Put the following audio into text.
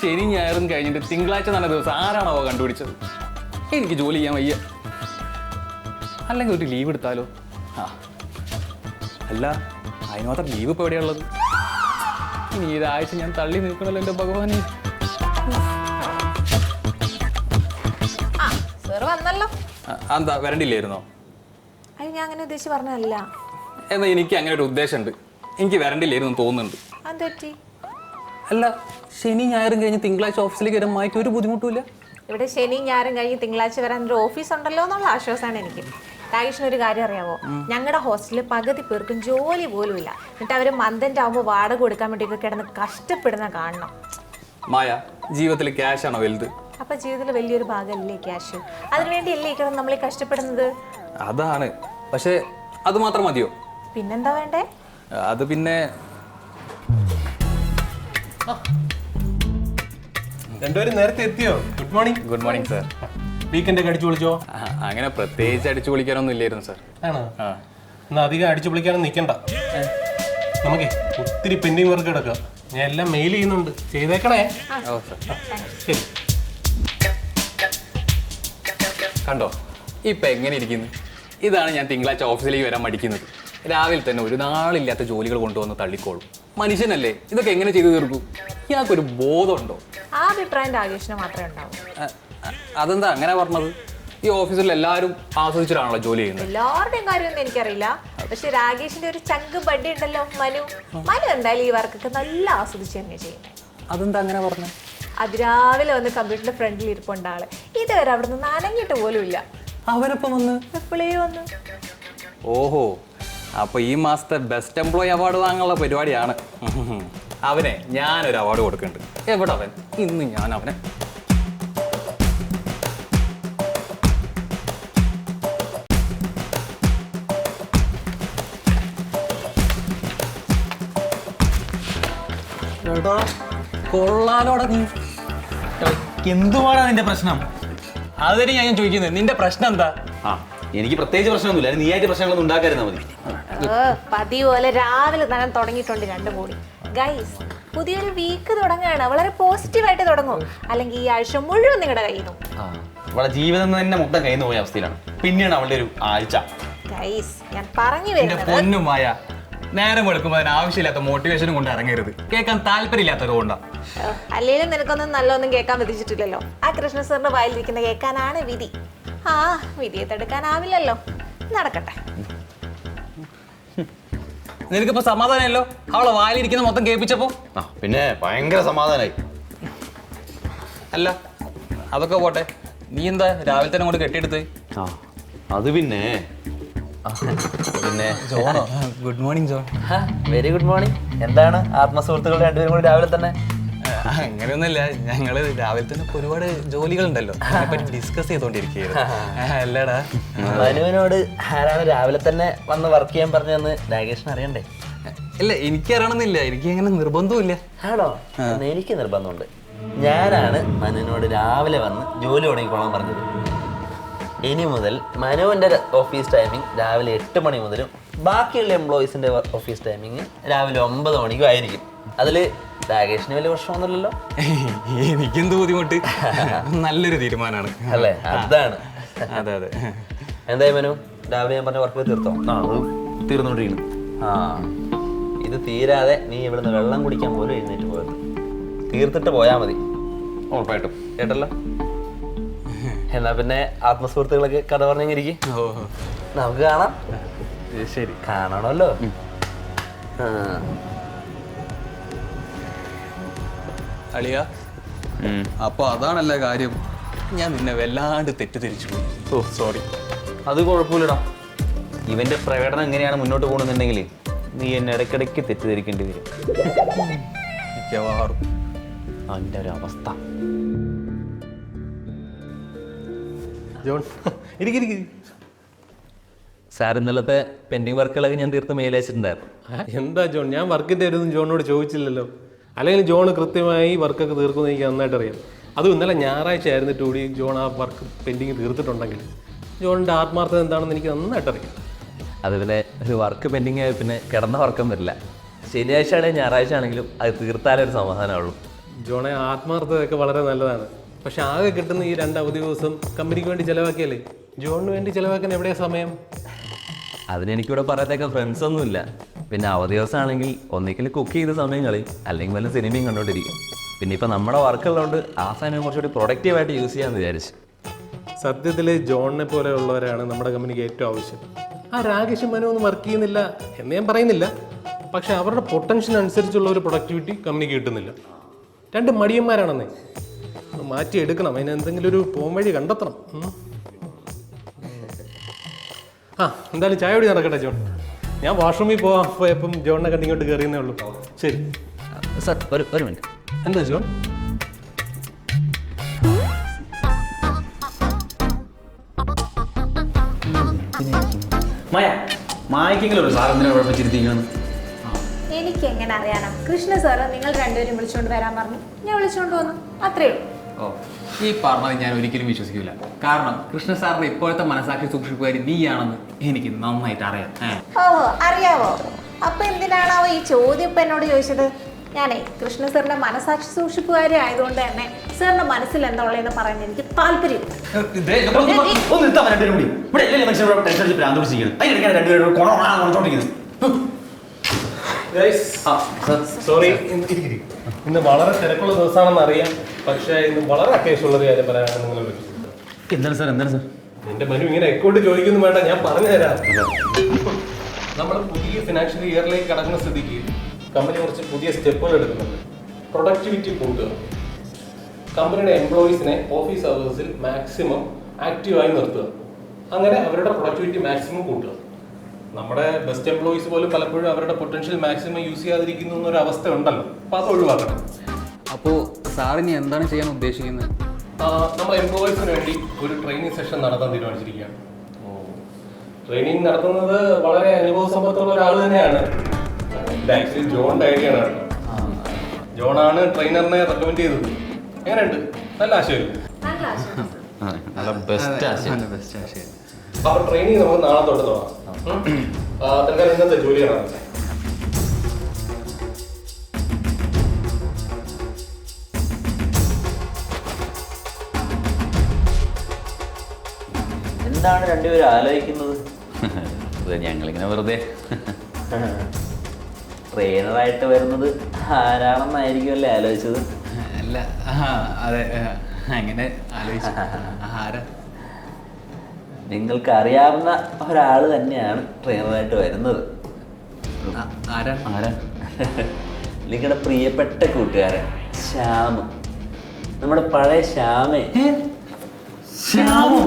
ശനി ഞായറും കഴിഞ്ഞിട്ട് തിങ്കളാഴ്ച നല്ല ദിവസം ആരാണോ കണ്ടുപിടിച്ചത്? എനിക്ക് ജോലി ചെയ്യാൻ വയ്യ. അല്ലെങ്കിൽ ഒരു ലീവ് എടുത്താലോ? ആ അല്ല, അതിന് മാത്രം ലീവ് ഇപ്പോൾ എവിടെയുള്ളത്? ഇനി ഇതാഴ്ച ഞാൻ തള്ളി നിൽക്കണല്ലോ എൻ്റെ ഭഗവാനെ. എന്താ വരണ്ടില്ലായിരുന്നോ? ഞാൻ അങ്ങനെ ഉദ്ദേശിച്ച് പറഞ്ഞല്ല. എന്നാ എനിക്ക് അങ്ങനെ ഒരു ഉദ്ദേശമുണ്ട്. എനിക്ക് വരണ്ടില്ലായിരുന്നു തോന്നുന്നുണ്ട്. അല്ല, ശനി ഞായറും കഴിഞ്ഞ് തിങ്കളാഴ്ച ഓഫീസിലേക്ക് വരാൻ മായ്ക്ക് ഒരു ബുദ്ധിമുട്ടുമില്ല. ഇവിടെ ശനി ഞായറും കഴിഞ്ഞ് തിങ്കളാഴ്ച വരാൻ ഒരു ഓഫീസ് ഉണ്ടല്ലോ എന്നുള്ള ആശ്വാസമാണ് എനിക്ക്. രാകേഷിന് ഒരു കാര്യം അറിയാമോ? ഞങ്ങളുടെ ഹോസ്റ്റലിൽ പകുതി പേർക്കും ജോലി പോലും ഇല്ല. എന്നിട്ട് അവർ മന്തിൻ്റെ ആകുമ്പോൾ വാടക കൊടുക്കാൻ വേണ്ടിയൊക്കെ കിടന്ന് കഷ്ടപ്പെടുന്ന കാണണം. മായ, ജീവിതത്തിൽ ക്യാഷ് ആണോ വലുത്? അപ്പൊ ജീവിതത്തിൽ വലിയൊരു ഭാഗമല്ലേ ക്യാഷ്? അതിനുവേണ്ടിയല്ലേ ഈ കിടന്ന് നമ്മളീ കഷ്ടപ്പെടുന്നത്? അതാണ്. പക്ഷെ അത് മാത്രം മതിയോ? പിന്നെന്താ വേണ്ടേ? അത് പിന്നെ രണ്ടുപേരും നേരത്തെ എത്തിയോ? Good morning. Good morning sir. Weekend ഒക്കെ അടിച്ചു വിളിച്ചോ? അങ്ങനെ പ്രത്യേകിച്ച് അടിച്ചു വിളിക്കാനൊന്നും ഇല്ലായിരുന്നു സാർ. ആണോ? എന്നാ അധികം അടിച്ചു വിളിക്കാനൊന്നും നിൽക്കണ്ട. നമുക്കേ ഒത്തിരി പെൻഡിങ് വർക്ക് കിടക്കുക. ഞാൻ എല്ലാം മെയിൽ ചെയ്യുന്നുണ്ട്, ചെയ്തേക്കണേ. ഓ സാർ. ശരി. കണ്ടോ ഇപ്പം എങ്ങനെ ഇരിക്കുന്നു? ഇതാണ് ഞാൻ തിങ്കളാഴ്ച ഓഫീസിലേക്ക് വരാൻ മടിക്കുന്നത്. രാവിലെ തന്നെ ഒരു നാളില്ലാത്ത ജോലികൾ കൊണ്ടുവന്ന് തള്ളിക്കോളും. മനുഷ്യനല്ലേ, ഇതൊക്കെ എങ്ങനെ ചെയ്തു തീർക്കും? ഇയാൾക്കൊരു ബോധമുണ്ടോ? ആ അഭിപ്രായം രാകേഷിന് മാത്രമേ ഉണ്ടാവൂ. അതെന്താ അങ്ങനെ പറഞ്ഞത്? ഈ ഓഫീസിൽ എല്ലാവരും ആസ്വദിച്ചിട്ടാണല്ലോ ജോലി ചെയ്യുന്നത്. എല്ലാവരുടെയും കാര്യമൊന്നും എനിക്കറിയില്ല. പക്ഷെ രാകേഷിന്റെ ഒരു ചങ്ക് ബഡ്ഡി ഉണ്ടല്ലോ, മനു എന്തായാലും ഈ വർക്കൊക്കെ നല്ല ആസ്വദിച്ച് തന്നെ ചെയ്യുന്നത്. അതെന്താ അങ്ങനെ പറഞ്ഞത്? അതിരാവിലെ വന്ന് കമ്പ്യൂട്ടറിന്റെ ഫ്രണ്ടിൽ ഇരിപ്പുണ്ട് ആള്. ഇതുവരെ അവിടെ നിന്ന് അനങ്ങിയിട്ട് പോലും ഇല്ല. അവനൊപ്പം വന്ന് എപ്പോഴേ വന്ന്. ഓഹോ, അപ്പൊ ഈ മാസത്തെ ബെസ്റ്റ് എംപ്ലോയി അവാർഡ് വാങ്ങാനുള്ള പരിപാടിയാണ്. അവനെ ഞാനൊരു അവാർഡ് കൊടുക്കുന്നുണ്ട്. എവിടെ അവൻ? ഇന്ന് ഞാൻ അവനെ കൊള്ളാലോടെ. നീ എന്തുവാണ് നിന്റെ പ്രശ്നം? അതിന് ഞാൻ ചോദിക്കുന്നത്, നിന്റെ പ്രശ്നം എന്താ? എനിക്ക് പ്രത്യേകിച്ച് പ്രശ്നമൊന്നുമില്ല. നീയായിട്ട് പ്രശ്നങ്ങളൊന്നും ഉണ്ടാക്കാതിരുന്നാ മതി. പതിവ് പോലെ രാവിലെ തന്നെ തുടങ്ങിയിട്ടുണ്ട് രണ്ടും കൂടി. ഗൈസ്, പുതിയൊരു വീക്ക് തുടങ്ങുകയാണ്. വളരെ പോസിറ്റീവായിട്ട് തുടങ്ങും, അല്ലെങ്കിൽ ഈ ആഴ്ച മുഴുവൻ നിങ്ങളുടെ കയ്യിൽ നിന്നും. അവളുടെ ജീവിതം തന്നെ മൊത്തം കയ്യിൽ നിന്ന് പോയ അവസ്ഥയിലാണ്. പിന്നെയാണ് അവളുടെ ഒരു ആഴ്ച. ഗൈസ്, ഞാൻ പറഞ്ഞു എന്റെ വരുന്നത്, പൊന്നുമായ, നേരം വെളുക്കുമ്പോൾ അതിന് ആവശ്യമില്ലാത്ത മോട്ടിവേഷനും കൊണ്ട് ഇറങ്ങരുത്. കേൾക്കാൻ താല്പര്യമില്ലാത്തത് കൊണ്ടാ. അല്ലെങ്കിലും നിനക്കൊന്നും നല്ലൊന്നും കേൾക്കാൻ വിധിച്ചിട്ടില്ലല്ലോ. ആ കൃഷ്ണ സാറിന്റെ വായിലിരിക്കുന്ന കേൾക്കാനാണ് വിധി. ആ വിധിയെ തടുക്കാനാവില്ലല്ലോ. നടക്കട്ടെ. നിനക്കിപ്പോ സമാധാനമല്ലോ അവളെ വായിലിരിക്കുന്ന മൊത്തം കേൾപ്പിച്ചപ്പോ? പിന്നെ ഭയങ്കര സമാധാനമായി. അല്ല, അതൊക്കെ പോട്ടെ, നീ എന്താ രാവിലെ തന്നെ കൊണ്ട് കെട്ടിയെടുത്ത്? അത് പിന്നെ ജോണോ? Good morning John. Very good morning. എന്താണ് ആത്മസുഹൃത്തുക്കൾ രണ്ടുപേരും കൂടി രാവിലെ തന്നെ? അങ്ങനെയൊന്നുമില്ല, ഞങ്ങള് രാവിലെ തന്നെ ഒരുപാട് ജോലികളുണ്ടല്ലോ, അതിനെപ്പറ്റി ഡിസ്കസ് ചെയ്തോണ്ടിരിക്കുകയായിരുന്നു. അല്ലടാ, മനുവിനോട് ആരാണ് രാവിലെ തന്നെ വന്ന് വർക്ക് ചെയ്യാൻ പറഞ്ഞതെന്ന് രാകേഷിന് അറിയണ്ടേ? ഇല്ല, എനിക്കറിയണമെന്നില്ല, എനിക്ക് അങ്ങനെ നിർബന്ധമില്ല. ആണോ? എനിക്ക് നിർബന്ധമുണ്ട്. ഞാനാണ് മനുവിനോട് രാവിലെ വന്ന് ജോലി തുടങ്ങിക്കോളാൻ പറഞ്ഞത്. ഇനി മുതൽ മനുവിൻ്റെ ഓഫീസ് ടൈമിംഗ് രാവിലെ 8 മണി മുതലും ബാക്കിയുള്ള എംപ്ലോയീസിൻ്റെ ഓഫീസ് ടൈമിങ് രാവിലെ 9 മണിക്കും ആയിരിക്കും. അതിൽ രാകേഷിന് വലിയ പ്രശ്നമൊന്നുമില്ലല്ലോ? എനിക്കെന്ത് ബുദ്ധിമുട്ട്? നല്ലൊരു തീരുമാനമാണ് അല്ലേ? അതാണ്. അതെ അതെ. എന്തായി മനു, രാവിലെ ഞാൻ പറഞ്ഞ വർക്ക് തീർത്തോ? അത് തീർന്നുകൊണ്ടിരിക്കുന്നു. ഇത് തീരാതെ നീ ഇവിടുന്ന് വെള്ളം കുടിക്കാൻ പോലും എഴുന്നേറ്റ് പോയത്. തീർത്തിട്ട് പോയാൽ മതി. ഉറപ്പായിട്ടും. കേട്ടല്ലോ? എന്നാ പിന്നെ ആത്മസുഹൃത്തുക്കളൊക്കെ കഥ പറഞ്ഞിരിക്കും. നമുക്ക് കാണാം. ശരി, കാണണമല്ലോ. അളിയ, അപ്പൊ അതാണല്ലേ കാര്യം. ഞാൻ നിന്നെ വല്ലാണ്ട് തെറ്റിദ്ധരിച്ചു പോയി. ഓ സോറി. അത് കുഴപ്പമില്ലടാ. ഇവന്റെ പ്രകടനം എങ്ങനെയാണ് മുന്നോട്ട് പോകുന്നുണ്ടെങ്കിൽ നീ എന്നെ ഇടയ്ക്കിടയ്ക്ക് തെറ്റിദ്ധരിക്കേണ്ടി വരും. മിക്കവാറും അവൻ്റെ ഒരു അവസ്ഥ. ജോൺ, ഇരിക്കും. സാർ ഇന്നലത്തെ പെൻഡിങ് വർക്കുകളൊക്കെ ഞാൻ തീർത്ത് മെയിൽ അയച്ചിട്ടുണ്ടായിരുന്നു. എന്താ ജോൺ, ഞാൻ വർക്കിൻ്റെ ഒന്നും ജോണിനോട് ചോദിച്ചില്ലല്ലോ. അല്ലെങ്കിൽ ജോൺ കൃത്യമായി വർക്കൊക്കെ തീർക്കുമെന്ന് എനിക്ക് നന്നായിട്ട് അറിയാം. അതും ഇന്നലെ ഞായറാഴ്ച ആയിരുന്നിട്ട് കൂടി ജോൺ ആ വർക്ക് പെൻഡിങ് തീർത്തിട്ടുണ്ടെങ്കിൽ ജോണിൻ്റെ ആത്മാർത്ഥത എന്താണെന്ന് എനിക്ക് നന്നായിട്ട് അറിയാം. അത് പിന്നെ ഒരു വർക്ക് പെൻഡിങ് ആയി പിന്നെ കിടന്ന വർക്കം വരില്ല. ശനിയാഴ്ച ആണെങ്കിലും ഞായറാഴ്ച ആണെങ്കിലും അത് തീർത്താലേ ഒരു സമാധാനമുള്ളൂ. ജോണെ ആത്മാർത്ഥതയൊക്കെ വളരെ നല്ലതാണ്. പക്ഷെ ആകെ കിട്ടുന്ന ഈ 2 അവധി ദിവസം കമ്പനിക്ക് വേണ്ടി ചിലവാക്കിയല്ലേ, ജോണിന് വേണ്ടി ചിലവാക്കാൻ എവിടെയാ സമയം? അതിനെനിക്കിവിടെ പറയത്തേക്ക ഫ്രണ്ട്സ് ഒന്നുമില്ല. പിന്നെ അവധി ദിവസമാണെങ്കിൽ ഒന്നിക്കൽ കുക്ക് ചെയ്ത് സമയം കളയും, അല്ലെങ്കിൽ വല്ല സിനിമയും കണ്ടോണ്ടിരിക്കും. പിന്നെ ഇപ്പം നമ്മുടെ വർക്കുള്ളതുകൊണ്ട് ആ സമയം കുറച്ചുകൂടി പ്രൊഡക്റ്റീവായിട്ട് യൂസ് ചെയ്യാമെന്ന് വിചാരിച്ചു. സത്യത്തിൽ ജോണിനെ പോലെയുള്ളവരാണ് നമ്മുടെ കമ്പനിക്ക് ഏറ്റവും ആവശ്യം. ആ രാകേഷും മനു ഒന്നും വർക്ക് ചെയ്യുന്നില്ല എന്ന് ഞാൻ പറയുന്നില്ല, പക്ഷെ അവരുടെ പൊട്ടൻഷ്യൽ അനുസരിച്ചുള്ള ഒരു പ്രൊഡക്ടിവിറ്റി കമ്പനിക്ക് കിട്ടുന്നില്ല. 2 മടിയന്മാരാണെന്നേ, മാറ്റിയെടുക്കണം. അതിന് എന്തെങ്കിലും ഒരു പോംവഴി കണ്ടെത്തണം. ആ എന്തായാലും ചായ കുടി നടക്കട്ടെ ജോൺ. ഞാൻ വാഷ്റൂമിൽ പോയപ്പം ജോണിനെ കണ്ട് ഇങ്ങോട്ട് കയറിയെന്നേ ഉള്ളൂ. ശരി സാർ ഒരു മിനിറ്റ്. എന്താ ജോൺ? മായക്കെങ്കിലും ഒരു സാറന്തിനെ കുഴപ്പച്ചിരുത്തിക്കുന്നു. എനിക്ക് എങ്ങനെ അറിയാനാ? കൃഷ്ണ സാറ് നിങ്ങൾ രണ്ടുപേരും വിളിച്ചോണ്ട് വരാൻ പറഞ്ഞു, ഞാൻ വിളിച്ചോണ്ട് വന്നു, അത്രേ ഉള്ളൂ. ഓ, ഈ പറഞ്ഞത് ഞാൻ ഒരിക്കലും വിശ്വസിക്കില്ല. കാരണം കൃഷ്ണ സാറിന്റെ ഇപ്പോഴത്തെ മനസാക്ഷി സൂക്ഷിപ്പുകാരി നീയാണെന്ന് എനിക്ക് നന്നായിട്ട് അറിയാം. ഓഹോ, അറിയാവോ? അപ്പൊ എന്തിനാണാവോ ഈ ചോദ്യം ഇപ്പൊ എന്നോട് ചോദിച്ചത്? ഞാനേ കൃഷ്ണ സാറിന്റെ മനസാക്ഷി സൂക്ഷിപ്പുകാരി ആയതുകൊണ്ട് തന്നെ സാറിന്റെ മനസ്സിൽ എന്താ ഉള്ളതെന്ന് പറയാൻ എനിക്ക് താല്പര്യം. സോറി, ഇന്ന് വളരെ തിരക്കുള്ള ദിവസമാണെന്ന് അറിയാം, പക്ഷേ ഇന്ന് വളരെ അത്യാവശ്യമുള്ള ഒരു കാര്യം പറയാനാണ് നിങ്ങൾ വിളിച്ചത്. എന്താണ് സാർ? എന്താണ് സാർ? എന്റെ മനു ഇങ്ങനെ അക്കൗണ്ട് ചോദിക്കുന്നു വേണ്ട, ഞാൻ പറഞ്ഞു തരാം. നമ്മൾ പുതിയ ഫിനാൻഷ്യൽ ഇയറിലേക്ക് കടക്കുന്ന സ്ഥിതിക്ക് കമ്പനി കുറച്ച് പുതിയ സ്റ്റെപ്പുകൾ എടുക്കുന്നുണ്ട്. പ്രൊഡക്ടിവിറ്റി കൂട്ടുക, കമ്പനിയുടെ എംപ്ലോയീസിനെ ഓഫീസ് അവേഴ്സിൽ മാക്സിമം ആക്റ്റീവായി നിർത്തുക, അങ്ങനെ അവരുടെ പ്രൊഡക്ടിവിറ്റി മാക്സിമം കൂട്ടുക. നമ്മുടെ ബെസ്റ്റ് എംപ്ലോയീസ് പോലും പലപ്പോഴും അവരുടെ പൊട്ടൻഷ്യൽ മാക്സിമം യൂസ് ചെയ്യാതിരിക്കുന്നു എന്നൊരു അവസ്ഥ ഉണ്ടല്ലോ, അപ്പോൾ അത് ഒഴിവാക്കണം. അപ്പോൾ സാറിനി എന്താണ് ചെയ്യാൻ ഉദ്ദേശിക്കുന്നത്? നമ്മൾ എംപ്ലോയീസിന് വേണ്ടി ഒരു ട്രെയിനിങ് സെഷൻ നടത്താൻ തീരുമാനിച്ചിരിക്കുകയാണ്. ട്രെയിനിങ് നടത്തുന്നത് വളരെ അനുഭവ സമ്പത്തുള്ള ഒരാൾ തന്നെയാണ്. ഇത് ആക്ച്വലി ജോണിന്റെ ഐഡിയ ആണ്. ജോണാണ് ട്രെയിനറിനെ റെക്കമെൻഡ് ചെയ്തത്. എങ്ങനെയുണ്ട്? നല്ല ആശയം. നല്ല ബെസ്റ്റ് ആശയം. അപ്പോൾ ട്രെയിനിങ് നമുക്ക് നാളെ തൊട്ട് തുടങ്ങാം. തൽക്കാലം ഇന്നത്തെ ജോലിയാണ്. എന്താണ് രണ്ടുപേരും ആലോചിക്കുന്നത്? ഞങ്ങളിങ്ങനെ വെറുതെ ട്രെയിനറായിട്ട് വരുന്നത് ആരാണെന്നായിരിക്കുമല്ലേ ആലോചിച്ചത്? അല്ല, അതെ, അങ്ങനെ ആലോചിച്ചു. ആരാ? നിങ്ങൾക്ക് അറിയാവുന്ന ഒരാൾ തന്നെയാണ് ട്രെയിനറായിട്ട് വരുന്നത്. ആരാ? ആരാ? നിങ്ങളുടെ പ്രിയപ്പെട്ട കൂട്ടുകാരൻ ശ്യാം, നമ്മുടെ പഴയ ശ്യാമേ. ശ്യാമോ?